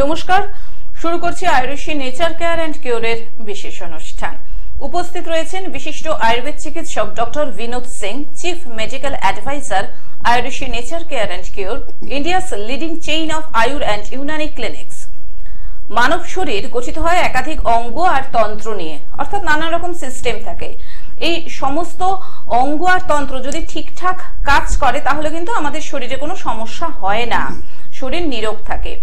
নমস্কার, শুরু করছি আয়ুষী নেচার কেয়ার অ্যান্ড কিওরের বিশেষ অনুষ্ঠান। উপস্থিত রয়েছেন বিশিষ্ট আয়ুর্বেদ চিকিৎসক doctor Vinod Singh, chief medical adviser, Ayushi nature care and cure, India's leading chain of Ayur and Unani clinics. মানব শরীর গঠিত হয় একাধিক অঙ্গ আর তন্ত্র নিয়ে, অর্থাৎ নানা রকম সিস্টেম থাকে। এই সমস্ত অঙ্গ আর তন্ত্র যদি ঠিকঠাক কাজ করে তাহলে কিন্তু আমাদের শরীরে কোনো সমস্যা হয় না, শরীর নিরোগ থাকে।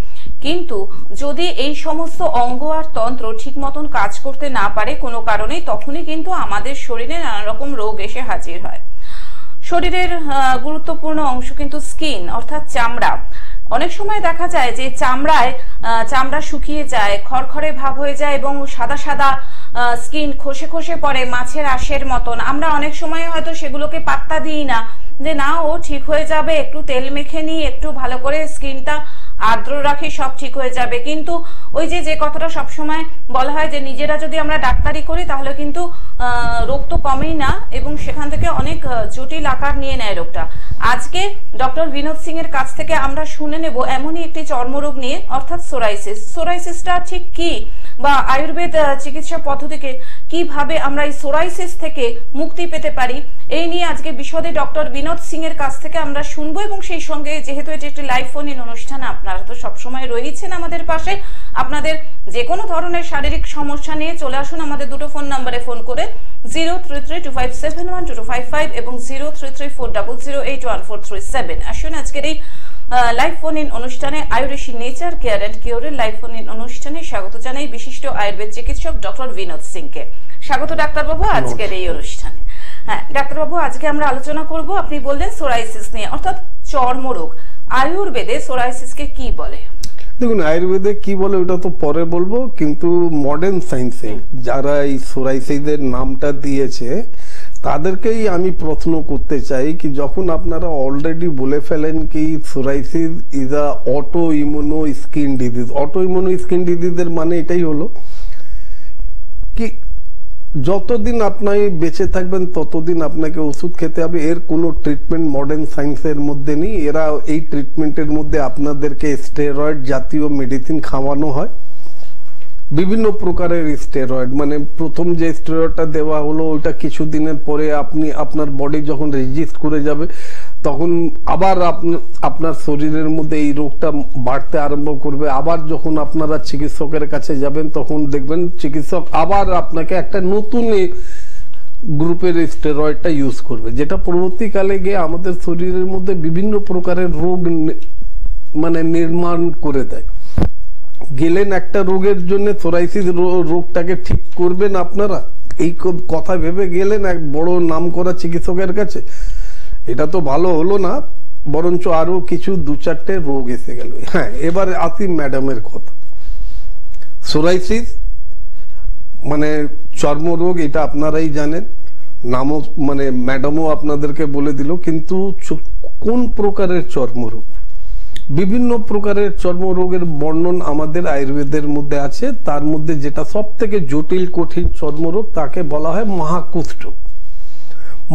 কিন্তু যদি এই সমস্ত অঙ্গ আর তন্ত্র ঠিক মতন কাজ করতে না পারে কোনো কারণে, তখনই কিন্তু আমাদের শরীরে নানা রকম রোগ এসে হাজির হয়। শরীরের গুরুত্বপূর্ণ অংশ কিন্তু স্কিন, অর্থাৎ চামড়া। অনেক সময় দেখা যায় যে চামড়া শুকিয়ে যায়, খড়খড়ে ভাব হয়ে যায় এবং সাদা সাদা স্কিন খসে খসে পড়ে মাছের আঁশের মতন। আমরা অনেক সময় হয়তো সেগুলোকে পাত্তা দিই না, যে না ও ঠিক হয়ে যাবে, একটু তেল মেখে নিই, একটু ভালো করে স্কিনটা আর্দ্র রাখি, সব ঠিক হয়ে যাবে। কিন্তু ওই যে কথাটা সবসময় বলা হয় যে নিজেরা যদি আমরা ডাক্তারি করি তাহলে কিন্তু রোগ তো কমেই না এবং সেখান থেকে অনেক জটিল আকার নিয়ে নেয় রোগটা। আজকে ডক্টর বিনোদ সিং এর কাছ থেকে আমরা শুনে নেব এমনই একটি চর্মরোগ নিয়ে, অর্থাৎ সোরাইসিস। সোরাইসিসটা ঠিক কি, বা আয়ুর্বেদ চিকিৎসা পদ্ধতিকে কিভাবে আমরা এই সোরাইসিস থেকে মুক্তি পেতে পারি, এই নিয়ে আজকে বিশদে ডক্টর বিনোদ সিং এর কাছ থেকে আমরা শুনবো। এবং সেই সঙ্গে যেহেতু এটি একটি লাইভ ফোন ইন অনুষ্ঠান, আপনারা তো সবসময় রয়েছেন আমাদের পাশে। আপনাদের যে কোনো ধরনের শারীরিক সমস্যা নিয়ে চলে আসুন আমাদের দুটো ফোন নাম্বারে ফোন করে, 0332571255 এবং 033400811437। আসুন আজকের এই লাইভ ফোন ইন অনুষ্ঠানে আয়ুষী নেচার কেয়ার অ্যান্ড কিওরের লাইভ ফোন ইন অনুষ্ঠানে স্বাগত জানাই বিশিষ্ট আয়ুর্বেদ চিকিৎসক ডক্টর বিনোদ সিংকে। স্বাগত ডাক্তারবাবু আজকের এই অনুষ্ঠানে। হ্যাঁ ডাক্তারবাবু, আজকে আমরা আলোচনা করব, আপনি বললেন সোরাইসিস নিয়ে, অর্থাৎ চর্মরোগ। আয়ুর্বেদে সোরাইসিসকে কি বলে? দেখুন, আয়ুর্বেদে কি বলে ওটা তো পরে বলবো, কিন্তু মডার্ন সায়েন্সে যারা এই সোরাইসিসের নামটা দিয়েছে তাদেরকেই আমি প্রশ্ন করতে চাই কি, যখন আপনারা অলরেডি বলে ফেলেন কি psoriasis is a auto immuno skin disease. Auto immuno skin ডিজিজের মানে এটাই হলো কি যতদিন আপনি বেঁচে থাকবেন ততদিন আপনাকে ওষুধ খেতে হবে। এর কোনো ট্রিটমেন্ট মডার্ন সায়েন্সের মধ্যে নেই। এরা এই ট্রিটমেন্টের মধ্যে আপনাদেরকে স্টেরয়েড জাতীয় মেডিসিন খাওয়ানো হয়, বিভিন্ন প্রকারের স্টেরয়েড। মানে প্রথম যে স্টেরয়েডটা দেওয়া হলো ওইটা কিছুদিনের পরে আপনার বডি যখন রেজিস্ট করে যাবে তখন আবার আপনার শরীরের মধ্যে এই রোগটা বাড়তে আরম্ভ করবে। আবার যখন আপনারা চিকিৎসকের কাছে যাবেন তখন দেখবেন চিকিৎসক আবার আপনাকে একটা নতুন গ্রুপের স্টেরয়েডটা ইউজ করবে, যেটা পরবর্তীকালে গিয়ে আমাদের শরীরের মধ্যে বিভিন্ন প্রকারের রোগ মানে নির্মাণ করে দেয়। গেলেন একটা রোগের জন্য, সোরাইসিস রোগটাকে ঠিক করবেন আপনারা, এই কথা ভেবে গেলেন এক বড় নাম করা চিকিৎসকের কাছে, এটা তো ভালো হলো না, বরঞ্চ আরো কিছু দু চারটে রোগ এসে গেল। হ্যাঁ, এবার আসি ম্যাডামের কথা। সোরাইসিস মানে চর্মরোগ, এটা আপনারাই জানেন, নামও মানে ম্যাডামও আপনাদেরকে বলে দিল। কিন্তু কোন প্রকারের চর্মরোগ? বিভিন্ন প্রকারের চর্মরোগের বর্ণন আমাদের আয়ুর্বেদের মধ্যে আছে। তার মধ্যে যেটা সব থেকে জটিল কঠিন চর্মরোগ তাকে বলা হয় মহাকুষ্ঠ।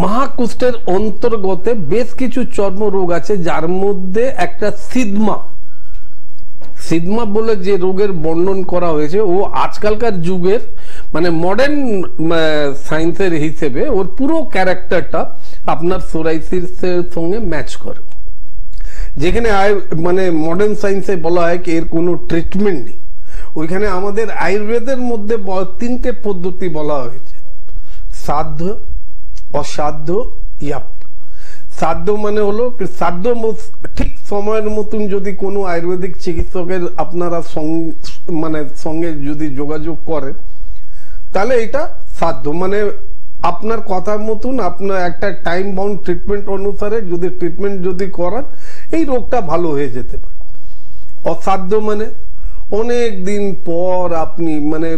মহাকুষ্ঠের অন্তর্গত বেশ কিছু চর্মরোগ আছে, যার মধ্যে একটা সিদমা বলে যে রোগের বর্ণন করা হয়েছে, ও আজকালকার যুগের মানে মডার্ন সায়েন্সের হিসেবে ওর পুরো ক্যারেক্টারটা আপনার সোরাইসিসের সঙ্গে ম্যাচ করে। যেখানে মানে মডার্ন সায়েন্সে বলা হয় কি এর কোনো ট্রিটমেন্ট নেই, ওইখানে আমাদের আয়ুর্বেদের মধ্যে তিনটে পদ্ধতি বলা হয়েছে: সাধ্য, অসাধ্য, ইয়াপ। সাধ্য মানে হলো সাধ্য ঠিক সময়ের মতন যদি কোনো আয়ুর্বেদিক চিকিৎসকের আপনারা সঙ্গে যদি যোগাযোগ করেন তাহলে এটা সাধ্য, মানে আপনার কথার মতন আপনার একটা টাইম বাউন্ড ট্রিটমেন্ট অনুসারে যদি ট্রিটমেন্ট যদি করান এই রোগটা ভালো হয়ে যেতে পারে। অসাধ্য মানে অনেক দিন পর আপনি মানে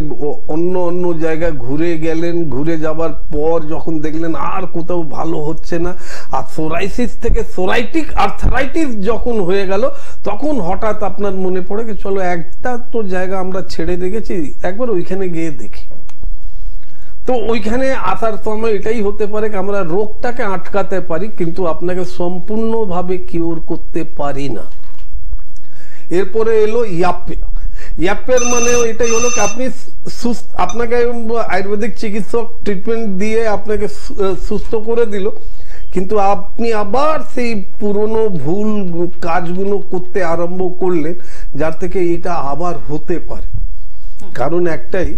অন্য জায়গায় ঘুরে গেলেন, ঘুরে যাবার পর যখন দেখলেন আর কোথাও ভালো হচ্ছে না, আর সোরাইসিস থেকে সোরাইটিক আর্থারাইটিস যখন হয়ে গেল তখন হঠাৎ আপনার মনে পড়ে যে চলো একটা তো জায়গা আমরা ছেড়ে রেখেছি, একবার ওইখানে গিয়ে দেখি। তো ওইখানে আসার সময় এটাই হতে পারে আমরা রোগটাকে আটকাতে পারি কিন্তু আপনাকে সম্পূর্ণভাবে কিওর করতে পারি না। এরপরে এলো ইয়াপ্পে। ইয়াপের মানে এটাই হলো কি আপনি আপনাকে আয়ুর্বেদিক চিকিৎসক ট্রিটমেন্ট দিয়ে আপনাকে সুস্থ করে দিল, কিন্তু আপনি আবার সেই পুরনো ভুল কাজগুলো করতে আরম্ভ করলেন, যার থেকে এটা আবার হতে পারে। কারণ একটাই,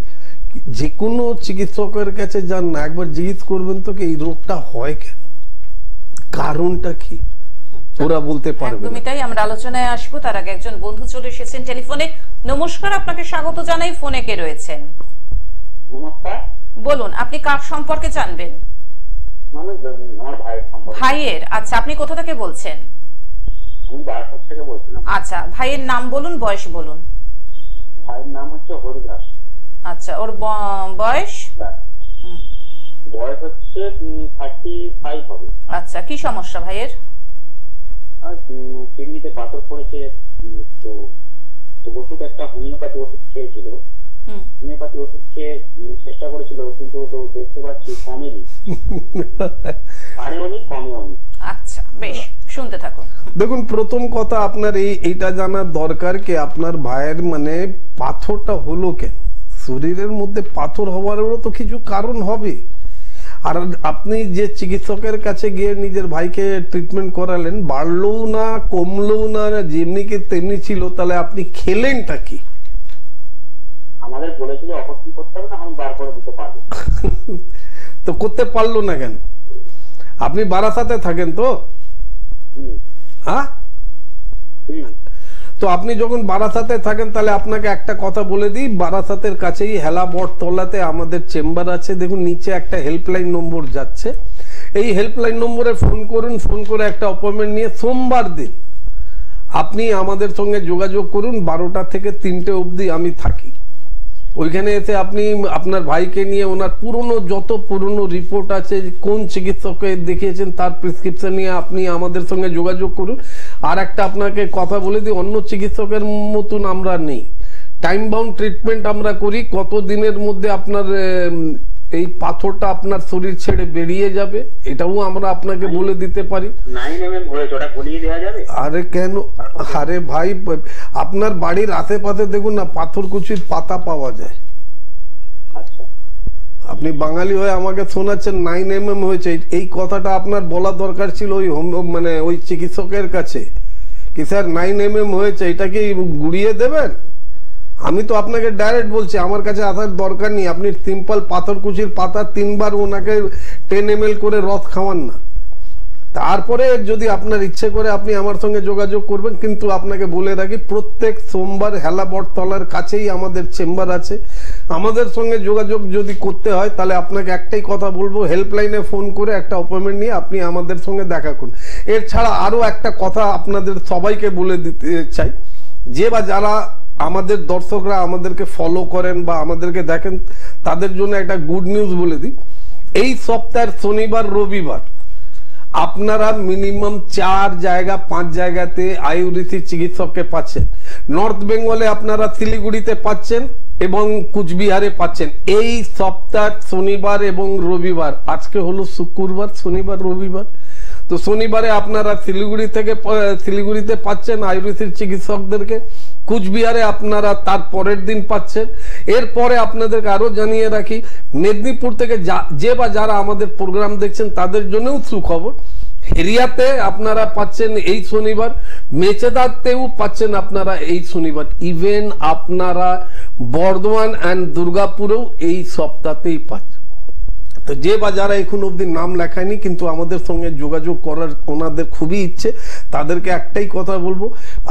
যে কোনো চিকিৎসকের কাছে যান না, একবার জিজ্ঞেস করবেন তো কি এই রোগটা হয় কেন, কারণটা কি, ওরা বলতে পারবে। একদমই তাই। আমরা আলোচনায় আসবো, তার আগে একজন বন্ধু চলে এসেছেন টেলিফোনে। নমস্কার, আপনাকে স্বাগত জানাই। ফোনে কে রয়েছেন? নমস্কার। বলুন, আপনি কার সম্পর্কে জানবেন? আমার ভাইয়ের সম্পর্কে। ভাইয়ের? আচ্ছা, আপনি কোথা থেকে বলছেন? আমি বারাসাত থেকে বলছিলাম। আচ্ছা, ভাইয়ের নাম বলুন, বয়স বলুন। ভাইয়ের নাম হচ্ছে হরিদাস। আচ্ছা, ওর বয়স? বয়স হচ্ছে 35 হবে। আচ্ছা, কি সমস্যা ভাইয়ের? কিডনিতে পাথর পড়েছে, তো ওষুধ একটা হোমিওপ্যাথি ওষুধ খেয়েছিল। হোমিওপ্যাথি ওষুধ খেয়ে চেষ্টা করেছিল, কিন্তু তো দেখতে পাচ্ছি কমেনি। কমেনি। আচ্ছা, বেশ, শুনতে থাকুন। দেখুন, প্রথম কথা আপনার এইটা জানার দরকার কি আপনার ভাইয়ের মানে পাথরটা হলো কেন। শরীরের মধ্যে পাথর হওয়ারও তো কিছু কারণ হবে। আর আপনি যে চিকিৎসকের কাছে গিয়ে নিজের ভাইকে ট্রিটমেন্ট করালেন, বাড়লেও না কমলেও না, যেমনি কি তেমনি ছিল, তাহলে আপনি খেলেনটা কি? আমাদের বলেছিল অপারেশন করতে হবে না, আমি বার করে দিতে পারবো। তো করতে পারলো না কেন? আপনি বারাসাতে থাকেন তো? হ্যাঁ, তো আপনি যখন বারাসাতে থাকেন, তাহলে আপনাকে একটা কথা বলে দিই, বারাসাতের কাছেই হেলা বটতলাতে আমাদের চেম্বার আছে। দেখুন, নিচে একটা হেল্পলাইন নম্বর যাচ্ছে, এই হেল্পলাইন নম্বরে ফোন করুন। ফোন করে একটা অ্যাপয়েন্টমেন্ট নিয়ে সোমবার দিন আপনি আমাদের সঙ্গে যোগাযোগ করুন। 12টা থেকে 3টে অবধি আমি থাকি। ওইখানে এসে আপনি আপনার ভাইকে নিয়ে ওনার যত পুরনো রিপোর্ট আছে, কোন চিকিৎসককে দেখিয়েছেন, তার প্রেসক্রিপশন নিয়ে আপনি আমাদের সঙ্গে যোগাযোগ করুন। আর একটা আপনাকে কথা বলে দিই, অন্য চিকিৎসকের মতন আমরা নেই, টাইম বাউন্ড ট্রিটমেন্ট আমরা করি। কত দিনের মধ্যে আপনার এই পাথরটা আপনার শরীর ছেড়ে বেরিয়ে যাবে, এটাও আমরা আপনাকে বলে দিতে পারি। 9 mm হয়েছে, ওটা গলিয়ে দেওয়া যাবে? আরে কেন, আরে ভাই, আপনার বাড়ির আশেপাশে দেখুন না, পাথরকুচির পাতা পাওয়া যায়। আচ্ছা, আপনি বাঙালি হয়ে আমাকে শোনাচ্ছেন 9 mm হয়েছে, এই কথাটা আপনার বলা দরকার ছিল ওই মানে ওই চিকিৎসকের কাছে, কি স্যার 9 mm হয়েছে, এটা কি গুড়িয়ে দেবেন? আমি তো আপনাকে ডাইরেক্ট বলছি, আমার কাছে আসার দরকার নেই। আপনি সিম্পল পাথরকুচির পাতা 3 বার ওনাকে 10 ml করে রস খাওয়ান না, তারপরে যদি আপনার ইচ্ছে করে আপনি আমার সঙ্গে যোগাযোগ করবেন। কিন্তু আপনাকে বলে রাখি, প্রত্যেক সোমবার হেলা বটতলার কাছেই আমাদের চেম্বার আছে। আমাদের সঙ্গে যোগাযোগ যদি করতে হয়, তাহলে আপনাকে একটাই কথা বলবো, হেল্পলাইনে ফোন করে একটা অ্যাপয়েন্টমেন্ট নিয়ে আপনি আমাদের সঙ্গে দেখা করুন। এর ছাড়া আরো একটা কথা আপনাদের সবাইকে বলে দিতে চাই, যে বা যারা আমাদের দর্শকরা আমাদেরকে ফলো করেন বা আমাদেরকে দেখেন, তাদের জন্য একটা গুড নিউজ বলে দিই। এই সপ্তাহের শনিবার রবিবার আপনারা মিনিমাম 5 জায়গাতে আয়ুর্বেদিক চিকিৎসককে পাচ্ছেন। নর্থ বেঙ্গলে আপনারা শিলিগুড়িতে পাচ্ছেন এবং কুচবিহারে পাচ্ছেন। এই সপ্তাহ শনিবার এবং রবিবার, আজকে হলো শুক্রবার, শনিবার রবিবার, তো শনিবারে আপনারা শিলিগুড়িতে পাচ্ছেন আয়ুর্বেদিক চিকিৎসকদেরকে, কুচবিহারে আপনারা তার পরের দিন পাচ্ছেন। এরপরে আপনাদেরকে আরো জানিয়ে রাখি, মেদিনীপুর থেকে যে বা যারা আমাদের প্রোগ্রাম দেখছেন তাদের জন্যও সুখবর, হেরিয়াতে আপনারা পাচ্ছেন এই শনিবার, মেচেদাতেও পাচ্ছেন আপনারা এই শনিবার, ইভেন আপনারা বর্ধমান এন্ড দুর্গাপুরেও এই সপ্তাহতেই পাচ্ছেন। তো যে বা যারা এখন অবধি নাম লেখায়নি কিন্তু আমাদের সঙ্গে যোগাযোগ করার ওনাদের খুবই ইচ্ছে, তাদেরকে একটাই কথা বলবো,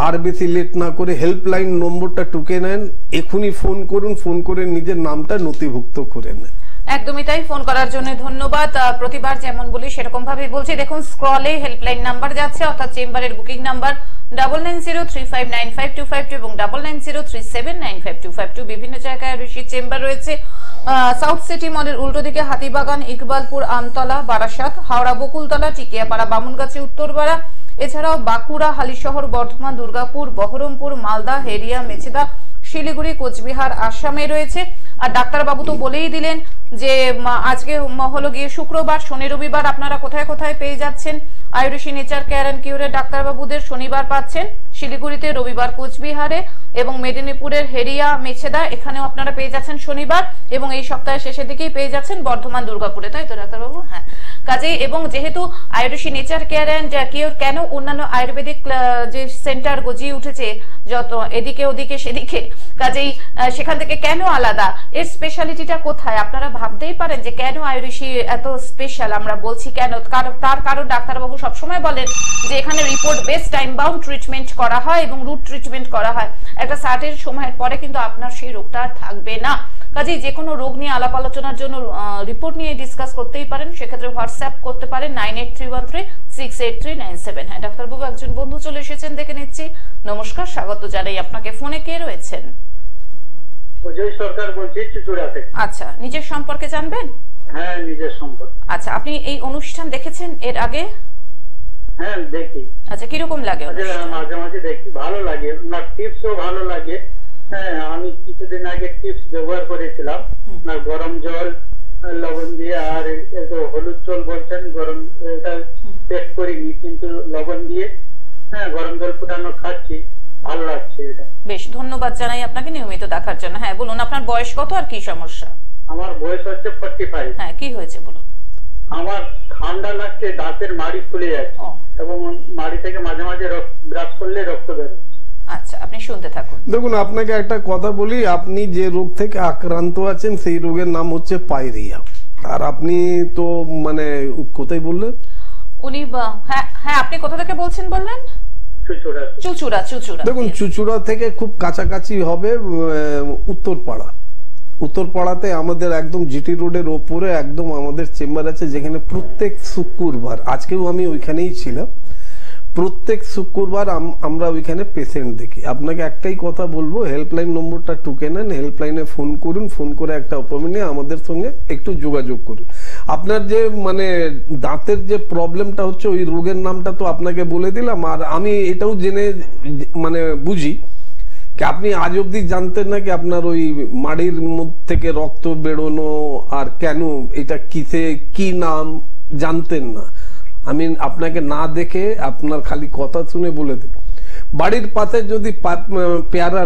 আর বেশি লেট না করে হেল্পলাইন নম্বরটা টুকে নেন, এখনই ফোন করুন, ফোন করে নিজের নামটা নথিভুক্ত করে নেন। একদমই তাই, ফোন করার জন্য ধন্যবাদ। প্রতিবার যেমন বলি সেরকম ভাবে বলছি, দেখুন স্ক্রলে হেল্পলাইন নাম্বার যাচ্ছে, অর্থাৎ চেম্বারের বুকিং নাম্বার 9903595252 এবং 9903795252। বিভিন্ন জায়গায় ঋষি চেম্বার রয়েছে। সাউথ সিটি মলের উল্টো দিকে হাতিবাগান, ইকবালপুর, আমতলা, বারাসাত, হাওড়া বকুলতলা, টিকিয়াপাড়া, বামুনগাছি, উত্তরপাড়া, এছাড়াও বাঁকুড়া, হালিশহর, বর্ধমান, দুর্গাপুর, বহরমপুর, মালদা, হেরিয়া, মেচেদা, শিলিগুড়ি, কোচবিহার, আসামে রয়েছে। আর ডাক্তারবাবু তো বলেই দিলেন যে আজকে হলো গিয়ে শুক্রবার, শনি রবিবার আপনারা কোথায় কোথায় পেয়ে যাচ্ছেন আয়ুর্বেদিক নেচার কেয়ার অ্যান্ড কিউরের ডাক্তারবাবুদের। শনিবার পাচ্ছেন শিলিগুড়িতে রবিবার কোচবিহারে এবং মেদিনীপুরের হেরিয়া মেছেদা এখানেও আপনারা পেয়ে যাচ্ছেন শনিবার, এবং এই সপ্তাহের শেষের দিকেই পেয়ে যাচ্ছেন বর্ধমান দুর্গাপুরে, তাই তো ডাক্তারবাবু? হ্যাঁ, কাজেই এবং যেহেতু Ayushi nature care and cure কেন অন্যান্য আয়ুর্বেদিক যে সেন্টার গজিয়ে উঠেছে যত এদিকে ওদিকে সেদিকে, কাজেই সেখান থেকে কেন আলাদা, এর স্পেশালিটিটা কোথায় আপনারা ভাবতেই পারেন যে কেন আয়ুষী এত স্পেশাল। আমরা বলছি কেন, তার কারণ ডাক্তারবাবু সবসময় বলেন যে এখানে report base time bound treatment করা হয় এবং রুট ট্রিটমেন্ট করা হয়। একটা সার্টেন সময়ের পরে কিন্তু আপনার সেই রোগটা আর থাকবে না। কাজেই যে কোনো রোগ নিয়ে আলাপ আলোচনার জন্য রিপোর্ট নিয়ে ডিসকাস করতেই পারেন, সেক্ষেত্রে হোয়াটসঅ্যাপ করতে পারেন 9831368397। হ্যাঁ ডাক্তারবাবু, একজন বন্ধু চলে এসেছেন, দেখে নিচ্ছি। নমস্কার, স্বাগত জানাই আপনাকে। ফোনে কে রয়েছেন? অজয় সরকার বলছি, চুচুড়া থেকে। আচ্ছা, নিজের সম্পর্কে জানবেন? হ্যাঁ, নিজের সম্পর্কে। আচ্ছা, আপনি এই অনুষ্ঠান দেখেছেন এর আগে? হ্যাঁ, দেখি। আচ্ছা, কিরকম লাগে? মাঝে মাঝে দেখি, ভালো লাগে, ওনার টিপসও ভালো লাগে। হ্যাঁ, আমি কিছুদিন আগে টিপস ব্যবহার করেছিলাম, গরম জল লবণ দিয়ে, আর হলুদ জল বলছেন গরম, এটা টেস্ট করিনি, কিন্তু লবণ দিয়ে হ্যাঁ গরম জল ফুটানো খাচ্ছি, ভালো লাগছে এটা। বেশ, ধন্যবাদ জানাই আপনাকে নিয়মিত দেখার জন্য। হ্যাঁ বলুন, আপনার বয়স কত আর কি সমস্যা? আমার বয়স হচ্ছে 45। হ্যাঁ, কি হয়েছে বলুন? আমার ঠান্ডা লাগছে, দাঁতের মাড়ি ফুলে যাচ্ছে এবং মাড়ি থেকে মাঝে মাঝে ব্রাশ করলে রক্ত বেরোচ্ছে। আচ্ছা, আপনি শুনতে থাকুন। দেখুন, আপনাকে একটা কথা বলি, আপনি যে রোগ থেকে আক্রান্ত আছেন সেই রোগের নাম হচ্ছে পাইরিয়া। আর আপনি তো মানে কোথায় বললেন? উনি হ্যাঁ, আপনি কোথা থেকে বলছেন বললেন? চুচুড়া। দেখুন, চুচুড়া থেকে খুব কাছাকাছি হবে উত্তরপাড়াতে আমাদের একদম জিটি রোডের ওপরে একদম আমাদের চেম্বার আছে, যেখানে প্রত্যেক শুক্রবার, আজকেও আমি ওইখানেই ছিলাম, প্রত্যেক শুক্রবার আমরা ওইখানে পেশেন্ট দেখি। আপনাকে একটাই কথা বলবো, হেল্পলাইন নম্বরটা টুকে নেন, হেল্পলাইনে ফোন করুন, ফোন করে একটা অ্যাপয়েন্টমেন্ট নিয়ে আমাদের সঙ্গে একটু যোগাযোগ করুন। আপনার যে মানে দাঁতের যে প্রবলেমটা হচ্ছে, ওই রোগের নামটা তো আপনাকে বলে দিলাম। আর আমি এটাও জেনে মানে বুঝি কি আপনি আজ অব্দি জানতেন না কি আপনার ওই মাড়ির মধ্যে থেকে রক্ত বেরোনো আর কেন, এটা কিসে কি নাম জানতেন না। আমি আপনাকে না দেখে আপনার খালি কথা শুনে বলে দিই, বাড়ির পাশে যদি পেয়ারা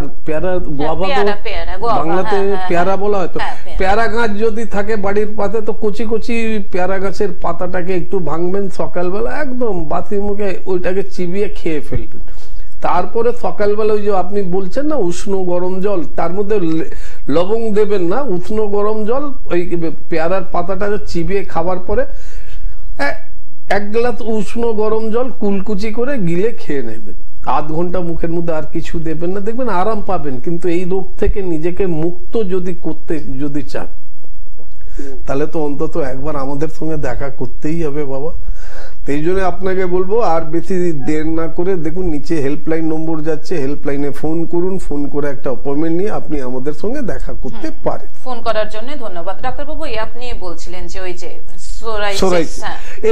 বাংলাতে পেয়ারা বলা হয়, তো পেয়ারা গাছ যদি থাকে বাড়ির পাশে, তো কচি কচি পেয়ারা গাছের পাতাটাকে একটু ভাঙবেন সকালবেলা, একদম বাসি মুখে ওইটাকে চিবিয়ে খেয়ে ফেলবেন। তারপরে সকালবেলা ওই যে আপনি বলছেন না উষ্ণ গরম জল, তার মধ্যে লবং দেবেন না, উষ্ণ গরম জল ওই পেয়ারার পাতাটা চিবিয়ে খাবার পরে 1 গ্লাস উষ্ণ গরম জল কুলকুচি করে গিলে খেয়ে নেবেন। আধ ঘন্টা মুখের মধ্যে আর কিছু দেবেন না, দেখবেন আরাম পাবেন। কিন্তু এই রোগ থেকে নিজেকে মুক্ত যদি চান, তাহলে তো অন্তত একবার আমাদের সঙ্গে দেখা করতেই হবে বাবা। এই জন্য আপনাকে বলবো, আর বেশি দেরি না করে দেখুন, নিচে হেল্পলাইন নম্বর যাচ্ছে, হেল্পলাইনে ফোন করুন, ফোন করে একটা অ্যাপয়েন্টমেন্ট নিয়ে আপনি আমাদের সঙ্গে দেখা করতে পারেন। ফোন করার জন্য ধন্যবাদ। ডাক্তারবাবু, আপনি বলছিলেন যে ওই যে সোরাইসিস,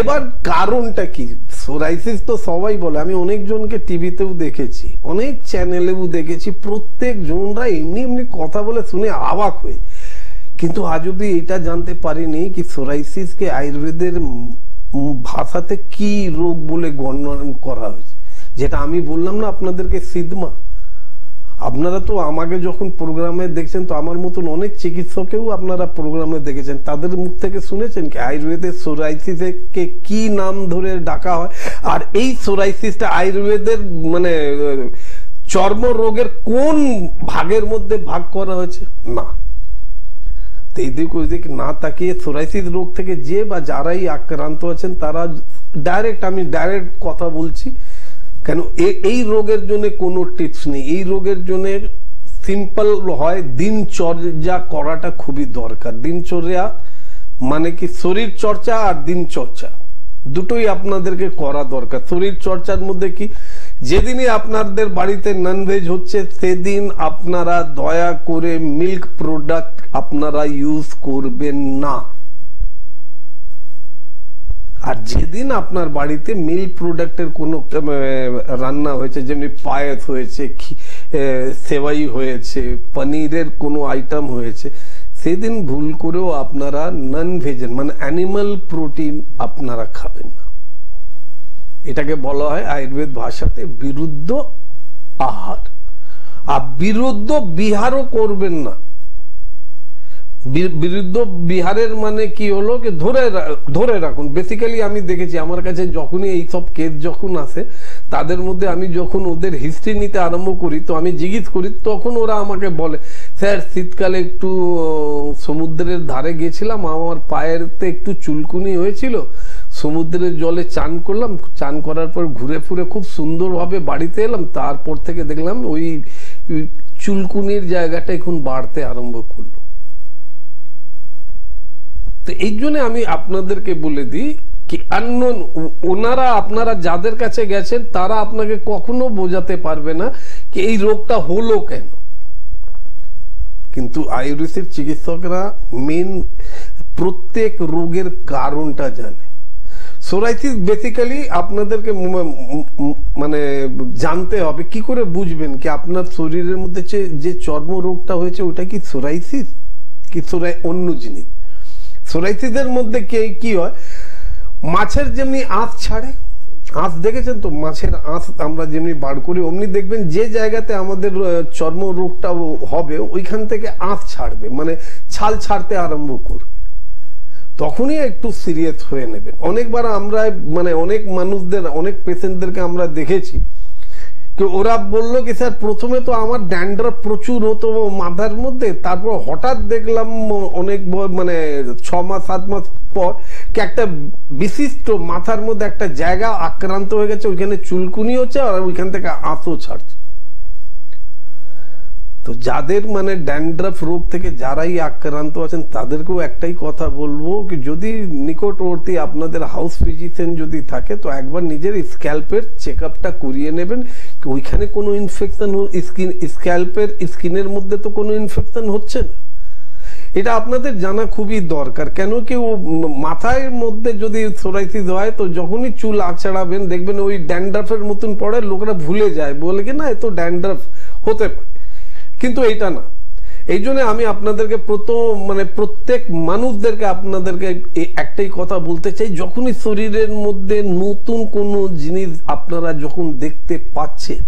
এবার কারণটা কি? সোরাইসিস তো সবাই বলে, আমি অনেকজনকে টিভিতেও দেখেছি, অনেক চ্যানেলেও দেখেছি, প্রত্যেক জনরা এমনি কথা বলে শুনে অবাক হয়ে, কিন্তু আজ অব্দি এটা জানতে পারিনি কি সোরাইসিসকে আয়ুর্বেদের ভাষাতে কি রোগ বলে গণনা করা হয়েছে। যেটা আমি বললাম না আপনাদেরকে, সিদমা। আপনারা তো আমাকে যখন প্রোগ্রামে দেখছেন, তো আমার মতন অনেক চিকিৎসকেও আপনারা প্রোগ্রামে দেখেছেন, তাদের মুখ থেকে শুনেছেন কি আয়ুর্বেদের সোরাইসিসকে কি নাম ধরে ডাকা হয়, আর এই সোরাইসিসটা আয়ুর্বেদের মানে চর্ম রোগের কোন ভাগের মধ্যে ভাগ করা হয়েছে না। এই দিক ওই দিক না তাকিয়ে সোরাইসিস রোগ থেকে যে বা যারাই আক্রান্ত আছেন তারা আমি ডাইরেক্ট কথা বলছি, কেন এই রোগের জন্য কোনো টিপস নেই। এই রোগের জন্য সিম্পল হয়, দিনচর্যা করাটা খুবই দরকার। দিনচর্যা মানে কি শরীর চর্চা আর দিনচর্চা দুটোই আপনাদেরকে করা দরকার। শরীর চর্চার মধ্যে কি, যেদিনই আপনাদের বাড়িতে ননভেজ হচ্ছে সেদিন আপনারা দয়া করে মিল্ক প্রোডাক্ট আপনারা ইউজ করবেন না। আর যেদিন আপনার বাড়িতে মিল্ক প্রোডাক্টের কোনো রান্না হয়েছে, যেমনি পায়েস হয়েছে, সেবাই হয়েছে, পনিরের কোনো আইটেম হয়েছে, সেদিন ভুল করেও আপনারা নন ভেজেন মানে অ্যানিমাল প্রোটিন আপনারা খাবেন না। এটাকে বলা হয় আয়ুর্বেদ ভাষাতে বিরুদ্ধ আহার। আর বিরুদ্ধ বিহারও করবেন না। বিরুদ্ধ বিহারের মানে কি হলো কি ধরে রাখুন। বেসিক্যালি আমি দেখেছি আমার কাছে যখনই এইসব কেস যখন আসে তাদের মধ্যে আমি যখন ওদের হিস্ট্রি নিতে আরম্ভ করি তো আমি জিজ্ঞেস করি, তখন ওরা আমাকে বলে স্যার শীতকালে একটু সমুদ্রের ধারে গেছিলাম, আমার পায়েরতে একটু চুলকুনি হয়েছিল, সমুদ্রের জলে চান করলাম, চান করার পর ঘুরে ফুরে খুব সুন্দরভাবে বাড়িতে এলাম, তারপর থেকে দেখলাম ওই চুলকুনির জায়গাটা এখন বাড়তে আরম্ভ করলো। তো এই জন্য আমি আপনাদেরকে বলে দিই কি আননোন ওনারা আপনারা যাদের কাছে গেছেন তারা আপনাকে কখনো বোঝাতে পারবে না কি এই রোগটা হলো কেন। কিন্তু আয়ুর্বেদের চিকিৎসকরা মেন প্রত্যেক রোগের কারণটা জানে। সোরাইসিস বেসিক্যালি আপনাদেরকে মানে জানতে হবে কি করে বুঝবেন কি আপনার শরীরের মধ্যে যে চর্ম রোগটা হয়েছে ওটা কি সোরাইসিস কি অন্য জিনিস। সোরাইসিসের মধ্যে কি হয়, মাছের যেমনি আঁশ ছাড়ে, আঁশ দেখেছেন তো, মাছের আঁশ আমরা যেমনি বার করি অমনি দেখবেন যে জায়গাতে আমাদের চর্ম রোগটা হবে ওইখান থেকে আঁশ ছাড়বে, মানে ছাল ছাড়তে আরম্ভ করবে, তখনই একটু সিরিয়াস হয়ে নেবেন। অনেকবার আমরা মানে অনেক মানুষদের অনেক পেশেন্টদেরকে আমরা দেখেছি কি ওরা বললো কি স্যার প্রথমে তো আমার ড্যান্ড্রাফ প্রচুর হতো মাথার মধ্যে, তারপর হঠাৎ দেখলাম অনেক মানে 6 মাস 7 মাস পর কি একটা বিশিষ্ট মাথার মধ্যে একটা জায়গা আক্রান্ত হয়ে গেছে, ওইখানে চুলকুনি হচ্ছে আর ওইখান থেকে আঁশও ছাড়ছে। তো যাদের মানে ড্যান্ড্রাফ রোগ থেকে যারাই আক্রান্ত আছেন তাদেরকেও একটাই কথা বলবো কি যদি নিকটবর্তী আপনাদের হাউস ফিজিশিয়ান যদি থাকে তো একবার নিজের স্ক্যাল্পের চেকআপটা করিয়ে নেবেন, ওইখানে কোনো ইনফেকশন স্ক্যাল্পের স্কিনের মধ্যে তো কোনো ইনফেকশন হচ্ছে না, এটা আপনাদের জানা খুবই দরকার। কেন কি মাথার মধ্যে যদি সোরাইসিস হয় তো যখনই চুল আঁচড়াবেন দেখবেন ওই ড্যান্ড্রাফের মতন পড়ে, লোকরা ভুলে যায়, বলে কি না এত ড্যান্ড্রাফ হতে পারে, কিন্তু এইটা না। এই জন্য আমি আপনাদেরকে প্রত্যেক মানুষদেরকে আপনাদেরকে একটাই কথা বলতে চাই, যখনই শরীরের মধ্যে নতুন কোনো জিনিস আপনারা যখন দেখতে পাচ্ছেন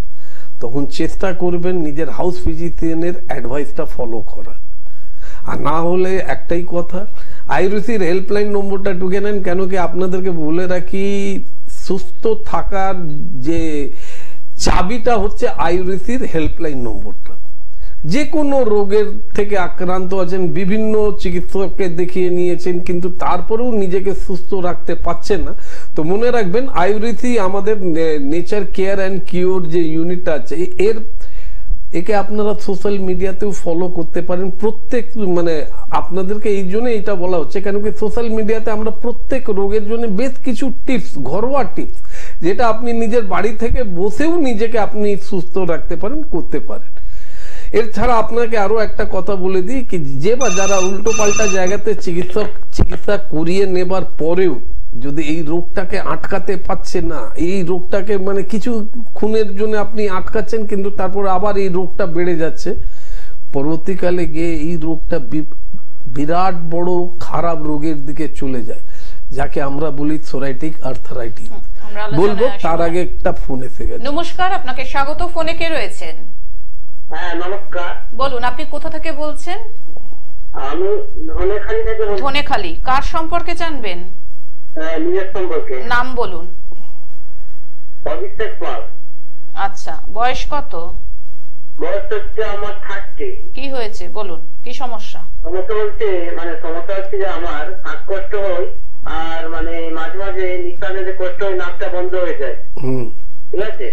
তখন চেষ্টা করবেন নিজের হাউস ফিজিশিয়ানের অ্যাডভাইসটা ফলো করার। আর না হলে একটাই কথা, আয়ুর্বেদের হেল্পলাইন নম্বরটা টুকে নেন। কেন কি আপনাদেরকে বলে রাখি সুস্থ থাকার যে চাবিটা হচ্ছে আয়ুর্বেদের হেল্পলাইন নম্বরটা। যে কোনো রোগের থেকে আক্রান্ত আছেন, বিভিন্ন চিকিৎসককে দেখিয়ে নিয়েছেন কিন্তু তারপরেও নিজেকে সুস্থ রাখতে পারছেন না, তো মনে রাখবেন আয়ুর্বেদই আমাদের নেচার কেয়ার অ্যান্ড কিওর যে ইউনিটটা আছে একে আপনারা সোশ্যাল মিডিয়াতেও ফলো করতে পারেন। প্রত্যেক মানে আপনাদেরকে এই জন্য এটা বলা হচ্ছে কেন কি সোশ্যাল মিডিয়াতে আমরা প্রত্যেক রোগের জন্য বেশ কিছু টিপস, ঘরোয়া টিপস, যেটা আপনি নিজের বাড়ি থেকে বসেও নিজেকে আপনি সুস্থ রাখতে পারেন, করতে পারেন। এছাড়া আপনাকে আরো একটা কথা বলে দিই কি যে বা যারা উল্টো পাল্টা জায়গাতে চিকিৎসা করিয়ে নেবার পরেও যদি এই রোগটাকে আটকাতে পারছে না, এই রোগটাকে মানে কিছু খুনের জন্য আপনি আটকাচ্ছেন কিন্তু তারপর আবার এই রোগটা বেড়ে যাচ্ছে, পরবর্তীকালে গিয়ে এই রোগটা বিরাট বড় খারাপ রোগের দিকে চলে যায়, যাকে আমরা বলি সোরাইটিক আর্থারাইটিস। বলবো তার আগে একটা ফোন এসে গেছে। নমস্কার, আপনাকে স্বাগত। ফোনে কে রয়েছেন? হ্যাঁ নমস্কার। বলুন আপনি কোথা থেকে বলছেন? আমি ধনেখালি থেকে বলছি। ধনেখালি, কার সম্পর্কে জানবেন? নিজের সম্পর্কে। নাম বলুন। অভিষেক পাল। আচ্ছা, বয়স কত? বয়স হচ্ছে আমার 30। কি হয়েছে বলুন, কি সমস্যা? সমস্যা বলতে সমস্যা হচ্ছে যে আমার শ্বাসকষ্ট হয় আর মাঝে মাঝে নিঃশ্বাসে যে কষ্ট হয় নাকটা বন্ধ হয়ে যায়। ঠিক আছে।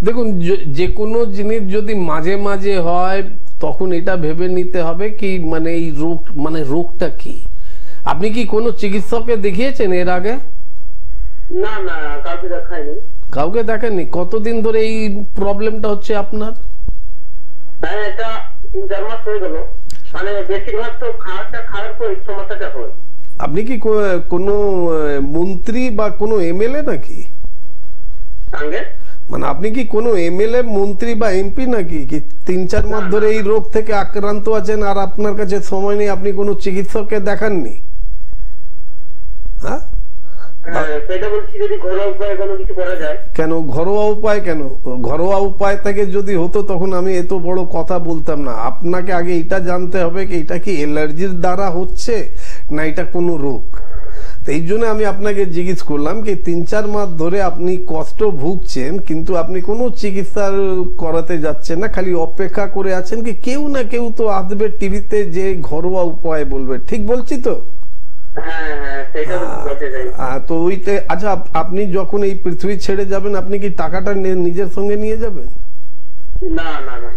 দেখুন যে কোনো জিনিস যদি মাঝে মাঝে হয় তখন এটা ভেবে নিতে হবে কি এই রোগ রোগটা কি। আপনি কি কোনো চিকিৎসককে দেখিয়েছেন এর আগে? না না, কাউকে দেখাইনি। কাউকে দেখেননি? কতদিন ধরে এই প্রবলেমটা হচ্ছে আপনার? হ্যাঁ, এটা 3-4 মাস হয়ে গেল। বেশিরভাগ তো খাওয়াটা খাওয়ার পর সমস্যাটা হয়। আপনি কি কোনো মন্ত্রী বা কোনো এমএলএ নাকি? আপনি কি কোনো এমএলএ, মন্ত্রী বা এমপি নাকি? কি 3-4 মাস ধরে এই রোগ থেকে আক্রান্ত আছেন আর আপনার কাছে সময় নেই, আপনি কোনো চিকিৎসককে দেখাননি? হ্যাঁ, সেটা বলছি যদি ঘরোয়া উপায় কোনো কিছু করা যায়। কেন ঘরোয়া উপায়? কেন ঘরোয়া উপায় থেকে যদি হতো তখন আমি এত বড় কথা বলতাম না। আপনাকে আগে এটা জানতে হবে কি এটা কি অ্যালার্জির দ্বারা হচ্ছে না এটা কোনো রোগ। এই জন্য আমি আপনাকে জিজ্ঞেস করলাম কি 3-4 মাস ধরে আপনি কষ্ট ভুগছেন কিন্তু আপনি কোনো চিকিৎসা করাতে যাচ্ছেন না, খালি অপেক্ষা করে আছেন কি কেউ না কেউ তো আসবে টিভিতে যে ঘরোয়া উপায় বলবে। ঠিক বলছি তো? তো ওইটা আচ্ছা, আপনি যখন এই পৃথিবী ছেড়ে যাবেন আপনি কি টাকাটা নিজের সঙ্গে নিয়ে যাবেন? না না না,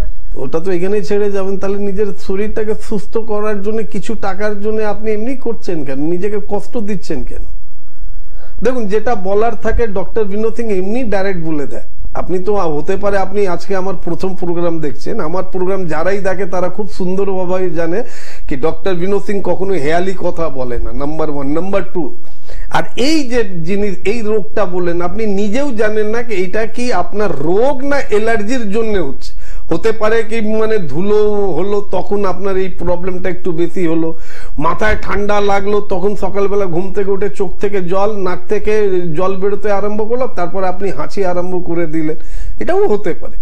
ওটা তো এখানেই ছেড়ে যাবেন। তাহলে নিজের শরীরটাকে সুস্থ করার জন্য কিছু টাকার জন্য আপনি এমনি করছেন কেন? নিজেকে কষ্ট দিচ্ছেন কেন? দেখুন, যেটা বলার থাকে ডক্টর বিনোদ সিং এমনি ডাইরেক্ট বলে দেয়। আপনি তো হতে পারে আপনি আজকে আমার প্রথম প্রোগ্রাম দেখছেন, আমার প্রোগ্রাম যারাই দেখে তারা খুব সুন্দরভাবে জানে কি ডক্টর বিনোদ সিং কখনো হেয়ালি কথা বলে না, নাম্বার 1। নাম্বার 2, আর এই যে জিনিস এই রোগটা বলেন আপনি নিজেও জানেন না কি এটা কি আপনার রোগ না অ্যালার্জির জন্য হচ্ছে। হতে পারে কি মানে ধুলো হলো তখন আপনার এই প্রবলেমটা একটু বেশি হলো, মাথায় ঠান্ডা লাগলো তখন সকালবেলা ঘুম থেকে উঠে চোখ থেকে জল, নাক থেকে জল বেরোতে আরম্ভ করলো, তারপরে আপনি হাঁচি আরম্ভ করে দিলেন, এটাও হতে পারে।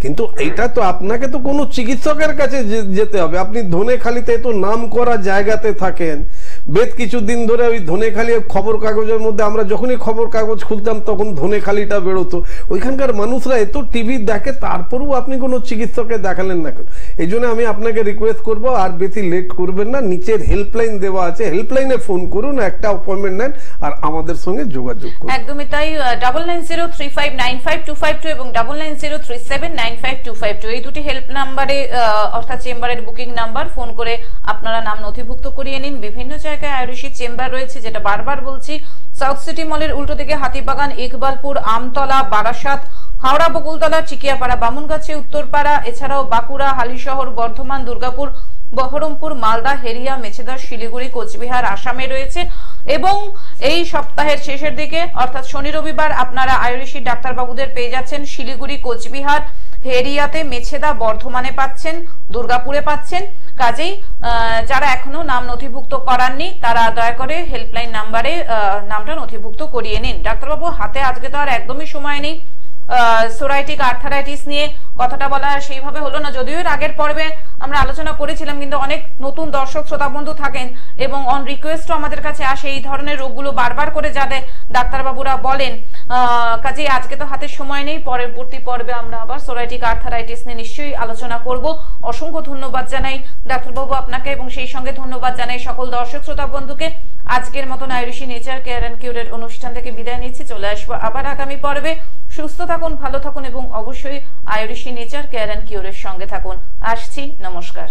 কিন্তু এটা তো আপনাকে তো কোনো চিকিৎসকের কাছে যেতে হবে। আপনি ধনেখালিতে তো নাম করা জায়গাতে থাকেন, বেশ কিছুদিন ধরে ওই ধনেখালি খবর কাগজের মধ্যে আমরা যখনই খবর কাগজ খুলতাম তখন ধনেখালিটা বেরোতো। ওইখানকার মানুষরা এত টিভি দেখে তারপরেও আপনি কোনো চিকিৎসকে দেখালেন না কেন? এই জন্য আমি আপনাকে রিকোয়েস্ট করব আর বেশি লেট করবেন না, নিচের হেল্পলাইন দেওয়া আছে, হেল্পলাইনে ফোন করুন, একটা অ্যাপয়েন্টমেন্ট নেন আর আমাদের সঙ্গে যোগাযোগ করুন। একদমই তাই। 9903595252 এবং 9903795252 এই দুটি হেল্প নাম্বারে অর্থাৎ চেম্বারের বুকিং নাম্বার, ফোন করে আপনারা নাম নথিভুক্ত করিয়ে নিন। বিভিন্ন জায়গায় আয়ুষী চেম্বার রয়েছে, যেটা বারবার বলছি। সাউথ সিটি মলের উল্টো দিকে হাতিবাগান, ইকবালপুর, আমতলা, বারাসাত, হাওড়া, বকুলতলা, চিকিয়াপাড়া, বামুনগাছি, উত্তরপাড়া, এছাড়াও বাঁকুড়া, হালিশহর, বর্ধমান, দুর্গাপুর, বহরমপুর, মালদা, হেরিয়া, মেছেদা, শিলিগুড়ি, কোচবিহার আসামে রয়েছে। এবং এই সপ্তাহের শেষের দিকে অর্থাৎ শনি রবিবার আপনারা আয়ুষী ডাক্তারবাবুদের পেয়ে যাচ্ছেন শিলিগুড়ি, কোচবিহার, হেরিয়াতে, মেছেদা, বর্ধমানে পাচ্ছেন, দুর্গাপুরে পাচ্ছেন। কাজেই যারা এখনো নাম নথিভুক্ত করাননি তারা দয়া করে হেল্পলাইন নাম্বারে নামটা নথিভুক্ত করিয়ে নিন। ডাক্তারবাবু হাতে আজকে তো আর একদমই সময় নেই, সোরাইটিক আর্থারাইটিস নিয়ে কথাটা বলা সেইভাবে হলো না, যদিও এর আগের পর্বে আমরা আলোচনা করেছিলাম, কিন্তু অনেক নতুন দর্শক শ্রোতা বন্ধু থাকেন এবং অন রিকোয়েস্টও আমাদের কাছে আসে এই ধরনের রোগগুলো বারবার করে যাতে ডাক্তারবাবুরা বলেন। কাজেই আজকে তো হাতে সময় নেই, পরবর্তী পর্বে আমরা আবার সোরাইটিক আর্থারাইটিস নিয়ে নিশ্চয়ই আলোচনা করব। অসংখ্য ধন্যবাদ জানাই ডাক্তারবাবু আপনাকে এবং সেই সঙ্গে ধন্যবাদ জানাই সকল দর্শক শ্রোতা বন্ধুকে। আজকের মতন আয়ুষী নেচার কেয়ার অ্যান্ড কিউরের অনুষ্ঠান থেকে বিদায় নিচ্ছি। চলে আসবো আবার আগামী পর্বে। সুস্থ থাকুন, ভালো থাকুন এবং অবশ্যই আয়ুষী নেচার কেয়ার অ্যান্ড কিউরের সঙ্গে থাকুন। আসছি, নমস্কার।